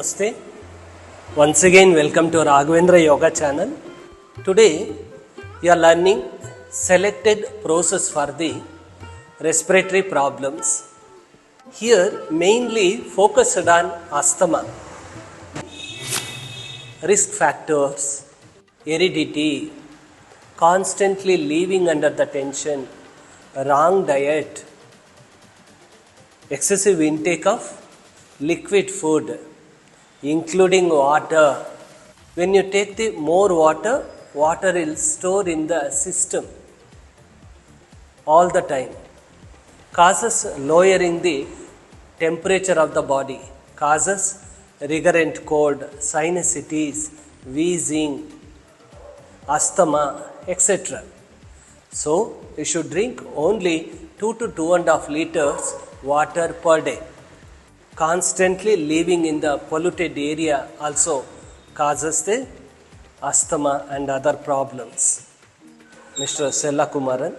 Namaste. Once again, welcome to Raghavendra Yoga channel. Today, you are learning selected process for the respiratory problems. Here, mainly focused on asthma, risk factors, heredity, constantly living under the tension, wrong diet, excessive intake of liquid food, including water. When you take the more water, water will store in the system all the time. Causes lowering the temperature of the body, causes recurrent cold, sinusitis, wheezing, asthma, etc. So, you should drink only 2 to 2.5 liters water per day. Constantly living in the polluted area also causes the asthma and other problems. Mr. Sellakumaran,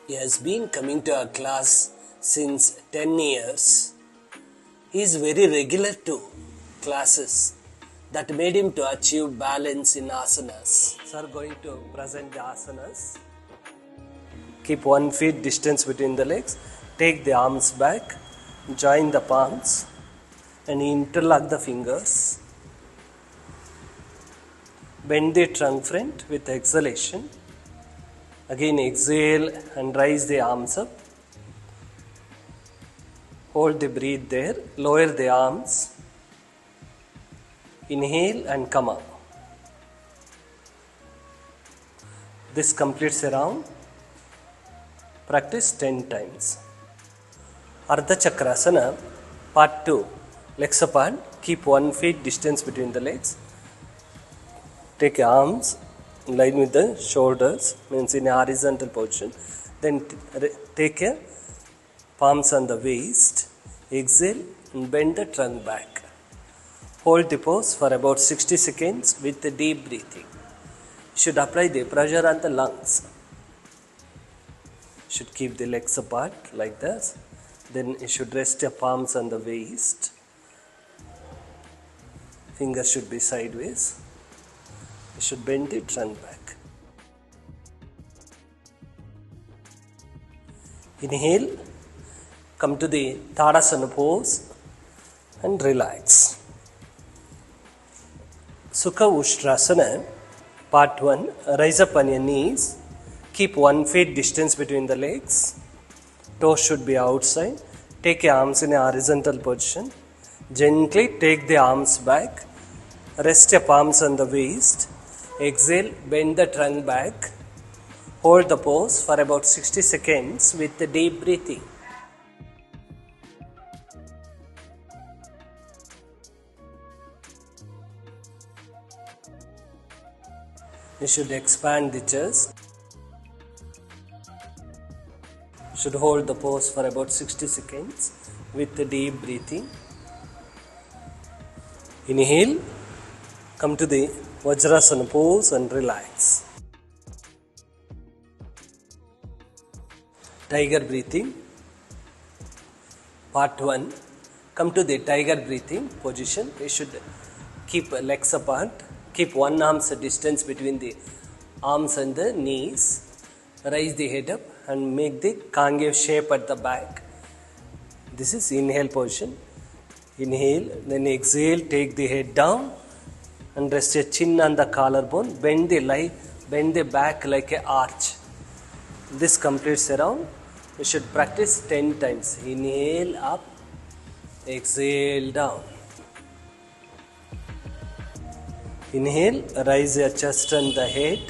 he has been coming to our class since 10 years. He is very regular to classes. That made him to achieve balance in asanas. Sir, going to present the asanas. Keep 1 feet distance between the legs. Take the arms back. Join the palms and interlock the fingers. Bend the trunk front with exhalation. Again exhale and raise the arms up. Hold the breath there. Lower the arms. Inhale and come up. This completes a round. Practice 10 times. Ardha Chakrasana, part 2. Legs apart. Keep 1 feet distance between the legs. Take your arms in line with the shoulders, means in a horizontal position. Then take your palms on the waist. Exhale and bend the trunk back. Hold the pose for about 60 seconds with the deep breathing. You should apply the pressure on the lungs. You should keep the legs apart like this. Then you should rest your palms on the waist. Fingers should be sideways. You should bend the trunk back. Inhale. Come to the Tadasana pose and relax. Sukha Ushtrasana, part 1. Rise up on your knees. Keep 1 feet distance between the legs. Toes should be outside. Take your arms in a horizontal position. Gently take the arms back. Rest your palms on the waist. Exhale, bend the trunk back. Hold the pose for about 60 seconds with the deep breathing. You should expand the chest. You should hold the pose for about 60 seconds with the deep breathing. Inhale. Come to the Vajrasana pose and relax. Tiger breathing. Part 1. Come to the tiger breathing position. You should keep legs apart. Keep one arm's distance between the arms and the knees. Raise the head up and make the Kangev shape at the back. This is inhale position. Inhale, then exhale, take the head down and rest your chin on the collarbone. Bend the back like an arch. This completes a round. You should practice 10 times. Inhale up, exhale down. Inhale, rise your chest and the head.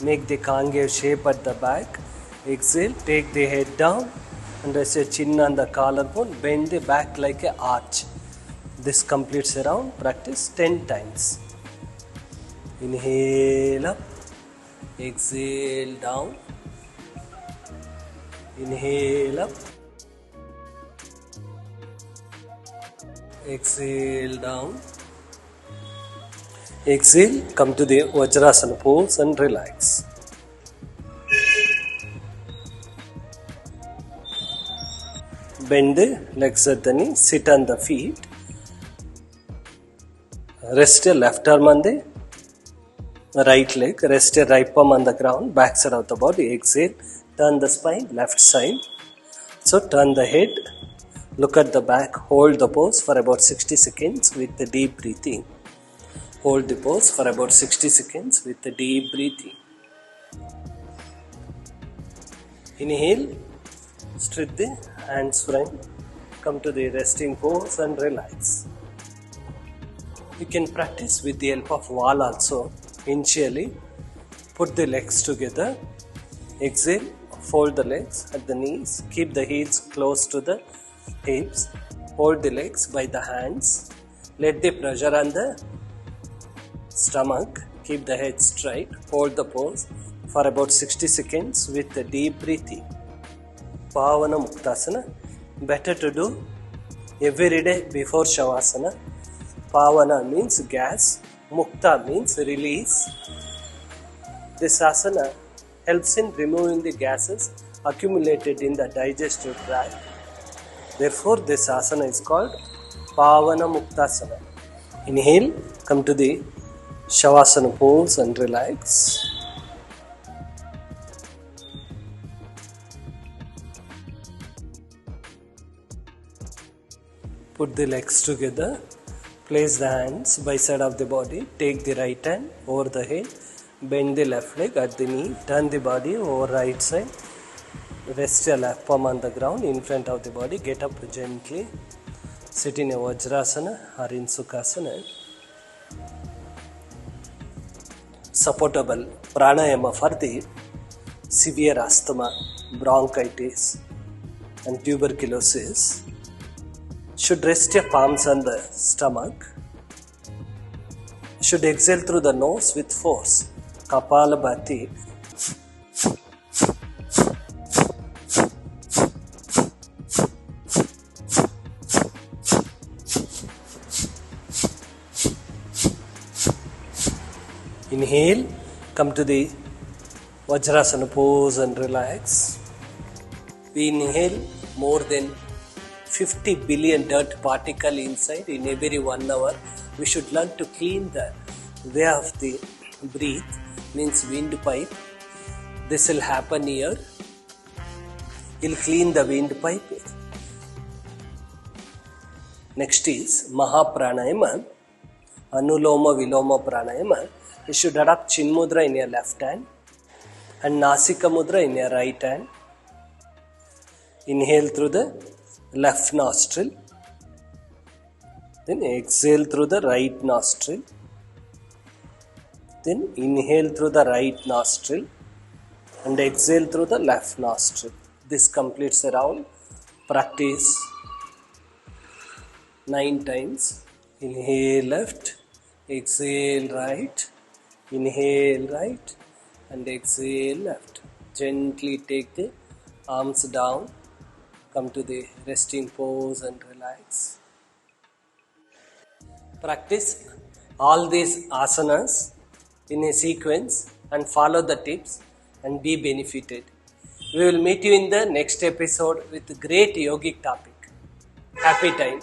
Make the Kangev shape at the back. Exhale, take the head down and rest your chin on the collarbone. Bend the back like an arch. This completes a round. Practice 10 times. Inhale up, exhale down. Inhale up, exhale down. Exhale, come to the Vajrasana pose and relax. Bend the legs at the knee, sit on the feet. Rest your left arm on the right leg, rest your right palm on the ground, back side of the body. Exhale, turn the spine, left side. So turn the head, look at the back, hold the pose for about 60 seconds with the deep breathing. Hold the pose for about 60 seconds with the deep breathing. Inhale, stretch the hands front, come to the resting pose and relax. You can practice with the help of wall also. Initially, put the legs together, exhale, fold the legs at the knees, keep the heels close to the hips, hold the legs by the hands, let the pressure on the stomach, keep the head straight, hold the pose for about 60 seconds with the deep breathing. Pavana Muktasana, better to do every day before Shavasana. Pavana means gas, Mukta means release. This asana helps in removing the gases accumulated in the digestive tract. Therefore, this asana is called Pavana Muktasana. Inhale, come to the Shavasana pose and relax. Put the legs together. Place the hands by side of the body. Take the right hand over the head. Bend the left leg at the knee. Turn the body over right side. Rest your left palm on the ground in front of the body. Get up gently. Sit in a Vajrasana or in Sukhasana. Supportable pranayama for the severe asthma, bronchitis and tuberculosis. Should rest your palms on the stomach. Should exhale through the nose with force. Kapalabhati. Inhale, come to the Vajrasana pose and relax. We inhale more than 50 billion dirt particle inside in every 1 hour. We should learn to clean the way of the breath, means windpipe. This will happen here. You'll clean the windpipe. Next is Mahapranayama, Anuloma Viloma Pranayama. You should adopt Chin Mudra in your left hand and Nasika Mudra in your right hand. Inhale through the left nostril, then exhale through the right nostril, then inhale through the right nostril and exhale through the left nostril. This completes the round. Practice 9 times. Inhale left, exhale right, inhale right and exhale left. Gently take the arms down. Come to the resting pose and relax. Practice all these asanas in a sequence and follow the tips and be benefited. We will meet you in the next episode with a great yogic topic. Happy time.